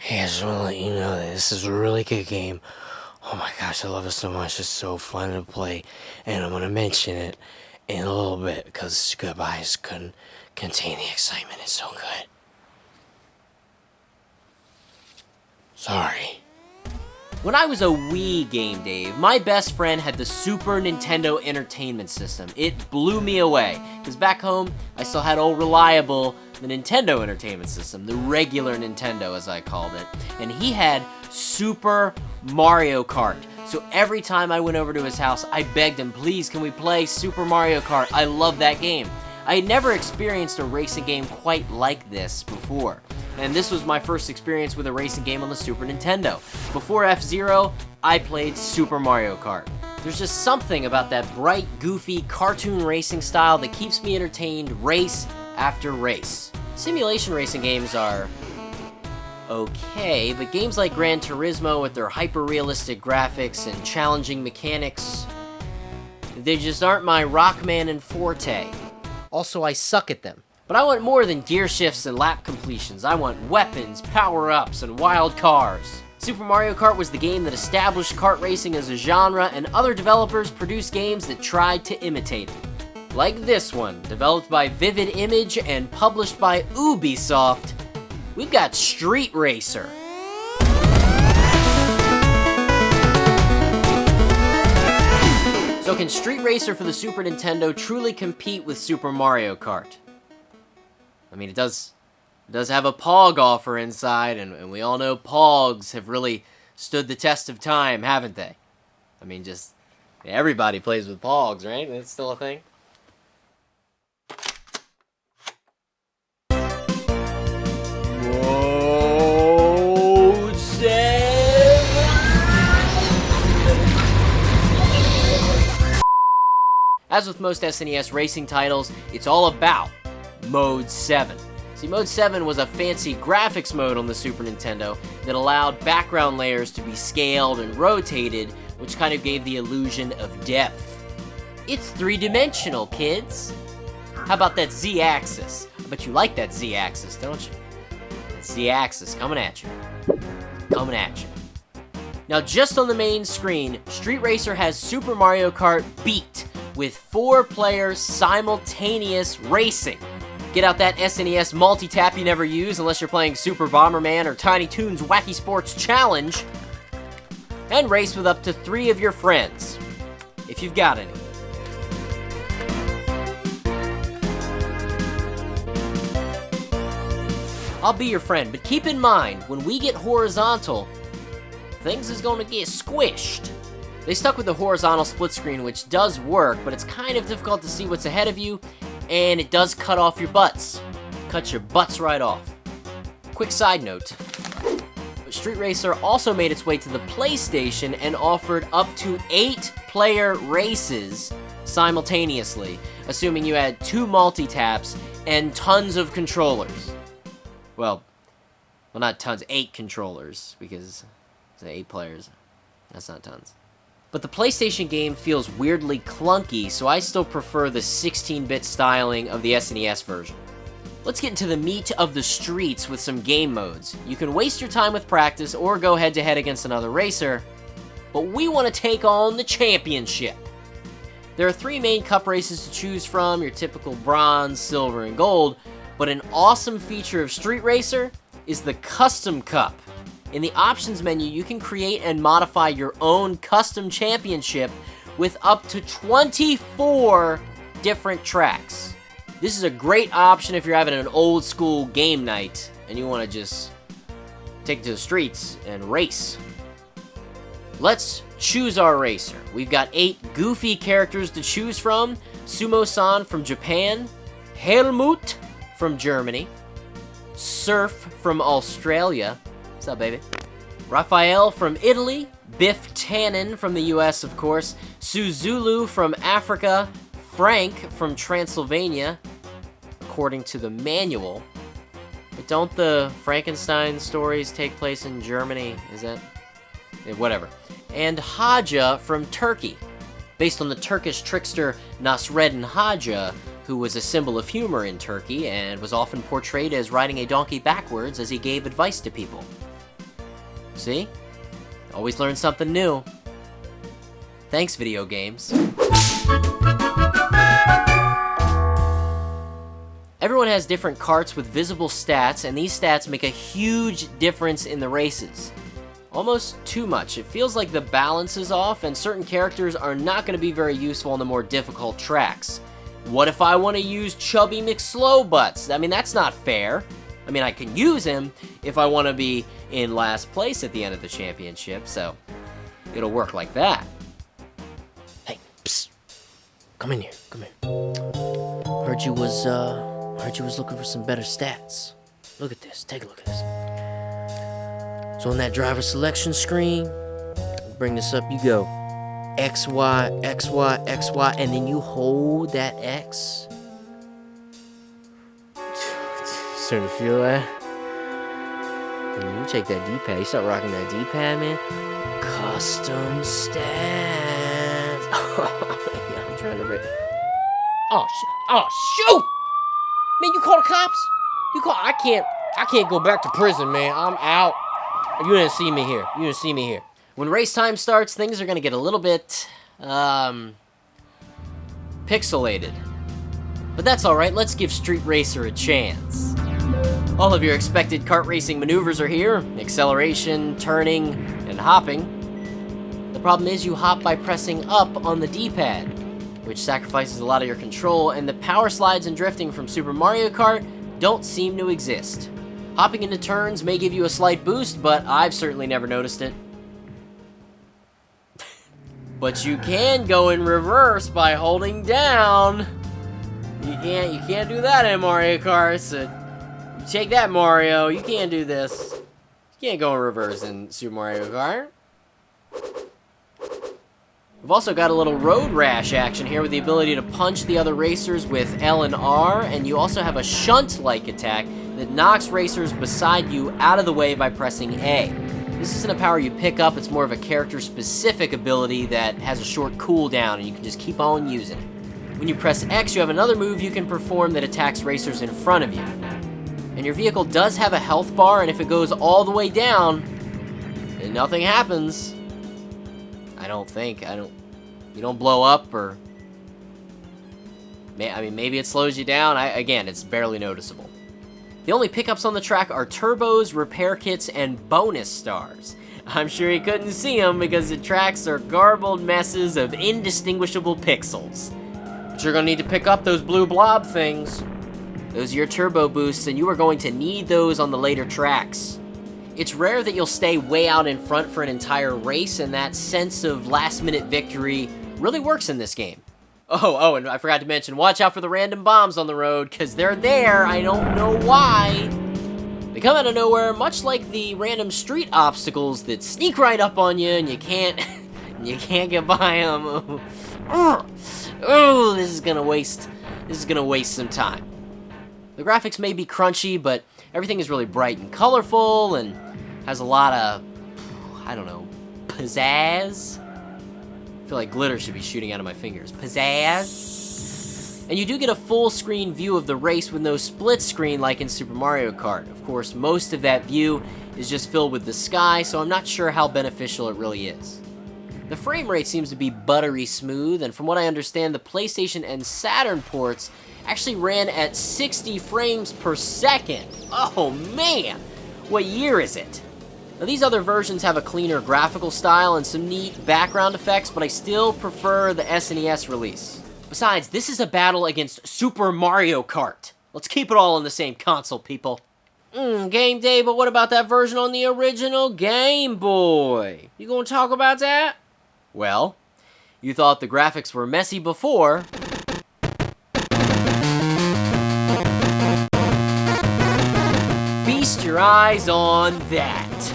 Hey, I just want to let you know that this is a really good game. Oh my gosh, I love it so much. It's so fun to play. And I'm going to mention it in a little bit because goodbyes couldn't contain the excitement. It's so good. Sorry. When I was a wee game, Dave, my best friend had the Super Nintendo Entertainment System. It blew me away, because back home, I still had old reliable, the Nintendo Entertainment System, the regular Nintendo as I called it, and he had Super Mario Kart. So every time I went over to his house, I begged him, please, can we play Super Mario Kart? I love that game. I had never experienced a racing game quite like this before. And this was my first experience with a racing game on the Super Nintendo. Before F-Zero, I played Super Mario Kart. There's just something about that bright, goofy, cartoon racing style that keeps me entertained race after race. Simulation racing games are okay, but games like Gran Turismo with their hyper-realistic graphics and challenging mechanics, they just aren't my Rockman and forte. Also, I suck at them. But I want more than gear shifts and lap completions. I want weapons, power-ups, and wild cars. Super Mario Kart was the game that established kart racing as a genre, and other developers produced games that tried to imitate it. Like this one, developed by Vivid Image and published by Ubisoft, we've got Street Racer. So can Street Racer for the Super Nintendo truly compete with Super Mario Kart? I mean, it does have a Pog offer inside, and we all know Pogs have really stood the test of time, haven't they? I mean, just everybody plays with Pogs, right? That's still a thing. Mode 7. As with most SNES racing titles, it's all about Mode 7. See, Mode 7 was a fancy graphics mode on the Super Nintendo that allowed background layers to be scaled and rotated, which kind of gave the illusion of depth. It's three-dimensional, kids! How about that Z-axis? I bet you like that Z-axis, don't you? That Z-axis coming at you. Coming at you. Now, just on the main screen, Street Racer has Super Mario Kart Beat with 4-player simultaneous racing. Get out that SNES multi-tap you never use unless you're playing Super Bomberman or Tiny Toons Wacky Sports Challenge, and race with up to 3 of your friends, if you've got any. I'll be your friend, but keep in mind, when we get horizontal, things is gonna get squished. They stuck with the horizontal split screen, which does work, but it's kind of difficult to see what's ahead of you, and it does cut off your butts. Cut your butts right off. Quick side note. Street Racer also made its way to the PlayStation and offered up to 8-player races simultaneously, assuming you had 2 multi-taps and tons of controllers. Well, not tons, 8 controllers, because it's 8 players. That's not tons. But the PlayStation game feels weirdly clunky, so I still prefer the 16-bit styling of the SNES version. Let's get into the meat of the streets with some game modes. You can waste your time with practice or go head-to-head against another racer, but we want to take on the championship. There are 3 main cup races to choose from, your typical bronze, silver, and gold, but an awesome feature of Street Racer is the Custom Cup. In the options menu, you can create and modify your own custom championship with up to 24 different tracks. This is a great option if you're having an old school game night and you want to just take it to the streets and race. Let's choose our racer. We've got 8 goofy characters to choose from. Sumo-san from Japan, Helmut from Germany, Surf from Australia, what's up, baby? Raphael from Italy, Biff Tannen from the US, of course, Suzulu from Africa, Frank from Transylvania, according to the manual. But don't the Frankenstein stories take place in Germany? Is that? Yeah, whatever. And Haja from Turkey, based on the Turkish trickster Nasreddin Haja, who was a symbol of humor in Turkey and was often portrayed as riding a donkey backwards as he gave advice to people. See? Always learn something new. Thanks, video games. Everyone has different karts with visible stats, and these stats make a huge difference in the races. Almost too much. It feels like the balance is off, and certain characters are not going to be very useful on the more difficult tracks. What if I want to use Chubby McSlowbutts? I mean, that's not fair. I mean, I can use him if I want to be in last place at the end of the championship, so it'll work like that. Hey, psst. Come in here, come here. Heard you was looking for some better stats. Look at this, take a look at this. So on that driver selection screen, bring this up, you go X, Y, X, Y, X, Y, and then you hold that X. Starting to feel that? And you take that D-pad, you start rocking that D-pad, man. Custom stats. Yeah, I'm trying to read. Oh shoot! Man, you call the cops? I can't go back to prison, man. I'm out. You didn't see me here. When race time starts, things are gonna get a little bit, pixelated. But that's alright, let's give Street Racer a chance. All of your expected kart racing maneuvers are here: acceleration, turning, and hopping. The problem is you hop by pressing up on the D-pad, which sacrifices a lot of your control, and the power slides and drifting from Super Mario Kart don't seem to exist. Hopping into turns may give you a slight boost, but I've certainly never noticed it. But you can go in reverse by holding down. You can't do that in Mario Kart, so you take that, Mario. You can't do this. You can't go in reverse in Super Mario Kart. We've also got a little road rash action here with the ability to punch the other racers with L and R, and you also have a shunt-like attack that knocks racers beside you out of the way by pressing A. This isn't a power you pick up, it's more of a character-specific ability that has a short cooldown and you can just keep on using it. When you press X, you have another move you can perform that attacks racers in front of you. And your vehicle does have a health bar, and if it goes all the way down, then nothing happens. You don't blow up, or maybe it slows you down. Again, it's barely noticeable. The only pickups on the track are turbos, repair kits, and bonus stars. I'm sure you couldn't see them because the tracks are garbled messes of indistinguishable pixels. But you're gonna need to pick up those blue blob things. Those are your turbo boosts, and you are going to need those on the later tracks. It's rare that you'll stay way out in front for an entire race, and that sense of last-minute victory really works in this game. Oh, and I forgot to mention, watch out for the random bombs on the road, because they're there. I don't know why. They come out of nowhere, much like the random street obstacles that sneak right up on you, and you can't get by them. Oh, this is gonna waste some time. The graphics may be crunchy, but everything is really bright and colorful, and has a lot of, pizzazz. I feel like glitter should be shooting out of my fingers. Pizzazz. And you do get a full screen view of the race with no split screen like in Super Mario Kart. Of course, most of that view is just filled with the sky, so I'm not sure how beneficial it really is. The frame rate seems to be buttery smooth, and from what I understand, the PlayStation and Saturn ports actually ran at 60 frames per second. Oh man, what year is it? Now, these other versions have a cleaner graphical style and some neat background effects, but I still prefer the SNES release. Besides, this is a battle against Super Mario Kart. Let's keep it all on the same console, people. Game day, but what about that version on the original Game Boy? You gonna talk about that? Well, you thought the graphics were messy before. Feast your eyes on that.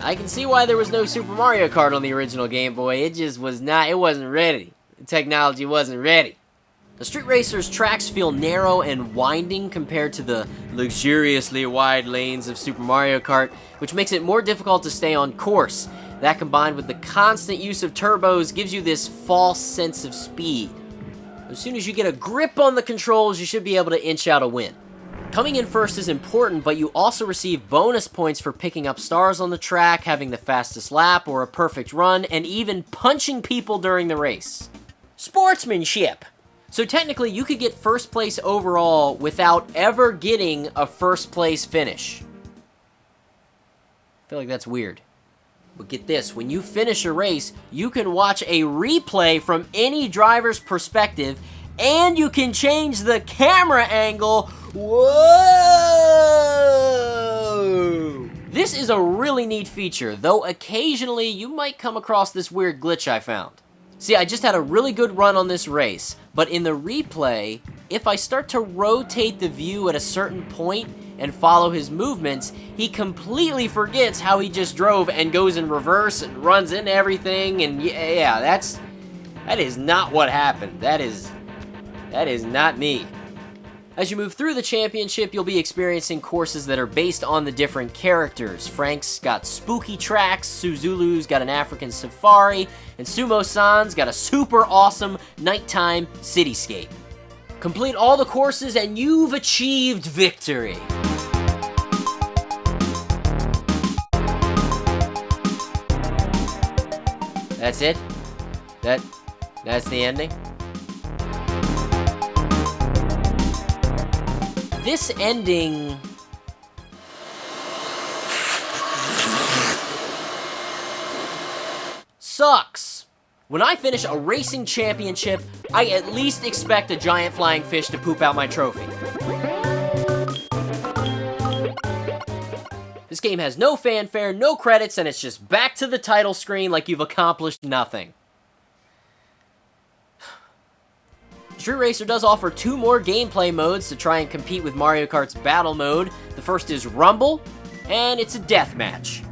I can see why there was no Super Mario Kart on the original Game Boy. It wasn't ready. The technology wasn't ready. The Street Racer's tracks feel narrow and winding compared to the luxuriously wide lanes of Super Mario Kart, which makes it more difficult to stay on course. That combined with the constant use of turbos gives you this false sense of speed. As soon as you get a grip on the controls, you should be able to inch out a win. Coming in first is important, but you also receive bonus points for picking up stars on the track, having the fastest lap or a perfect run, and even punching people during the race. Sportsmanship! So technically, you could get first place overall without ever getting a first place finish. I feel like that's weird. But get this, when you finish a race, you can watch a replay from any driver's perspective, and you can change the camera angle. Whoa! This is a really neat feature, though occasionally you might come across this weird glitch I found. See, I just had a really good run on this race, but in the replay, if I start to rotate the view at a certain point and follow his movements, he completely forgets how he just drove and goes in reverse and runs into everything, and yeah, that is not what happened. That is not me. As you move through the championship, you'll be experiencing courses that are based on the different characters. Frank's got spooky tracks, Suzulu's got an African safari, and Sumo-san's got a super awesome nighttime cityscape. Complete all the courses and you've achieved victory. That's it? That's the ending? This ending... sucks. When I finish a racing championship, I at least expect a giant flying fish to poop out my trophy. This game has no fanfare, no credits, and it's just back to the title screen like you've accomplished nothing. Street Racer does offer 2 more gameplay modes to try and compete with Mario Kart's battle mode. The first is Rumble, and it's a death match.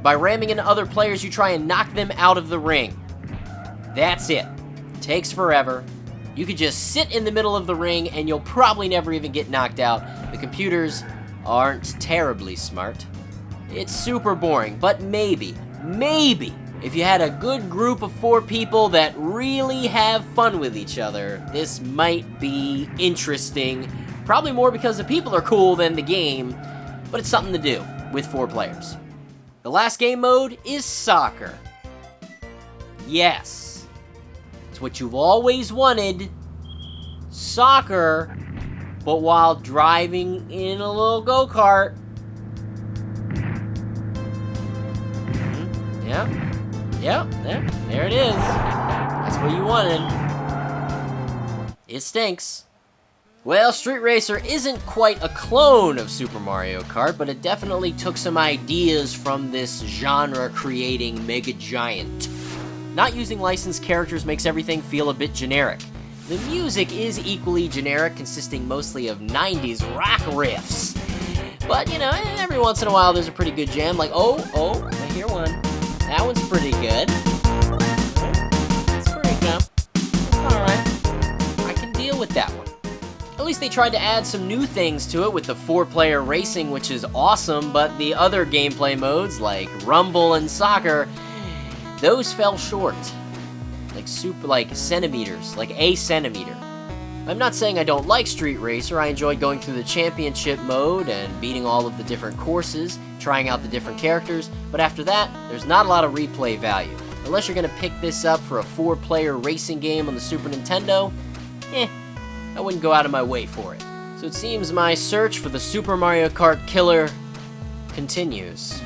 By ramming into other players, you try and knock them out of the ring. That's it. Takes forever. You could just sit in the middle of the ring and you'll probably never even get knocked out. The computers aren't terribly smart. It's super boring, but maybe, if you had a good group of 4 people that really have fun with each other, this might be interesting. Probably more because the people are cool than the game, but it's something to do with 4 players. The last game mode is soccer. Yes, it's what you've always wanted. Soccer, but while driving in a little go-kart. Yep, there it is. That's what you wanted. It stinks. Well, Street Racer isn't quite a clone of Super Mario Kart, but it definitely took some ideas from this genre-creating mega giant. Not using licensed characters makes everything feel a bit generic. The music is equally generic, consisting mostly of 90s rock riffs. But, you know, every once in a while there's a pretty good jam, like, oh, I hear one. That one's pretty good. It's pretty good. It's alright. I can deal with that one. At least they tried to add some new things to it with the 4-player racing, which is awesome, but the other gameplay modes, like Rumble and Soccer, those fell short. Like centimeters, like a centimeter. I'm not saying I don't like Street Racer. I enjoyed going through the championship mode and beating all of the different courses, trying out the different characters, but after that, there's not a lot of replay value. Unless you're gonna pick this up for a 4-player racing game on the Super Nintendo, I wouldn't go out of my way for it. So it seems my search for the Super Mario Kart killer continues.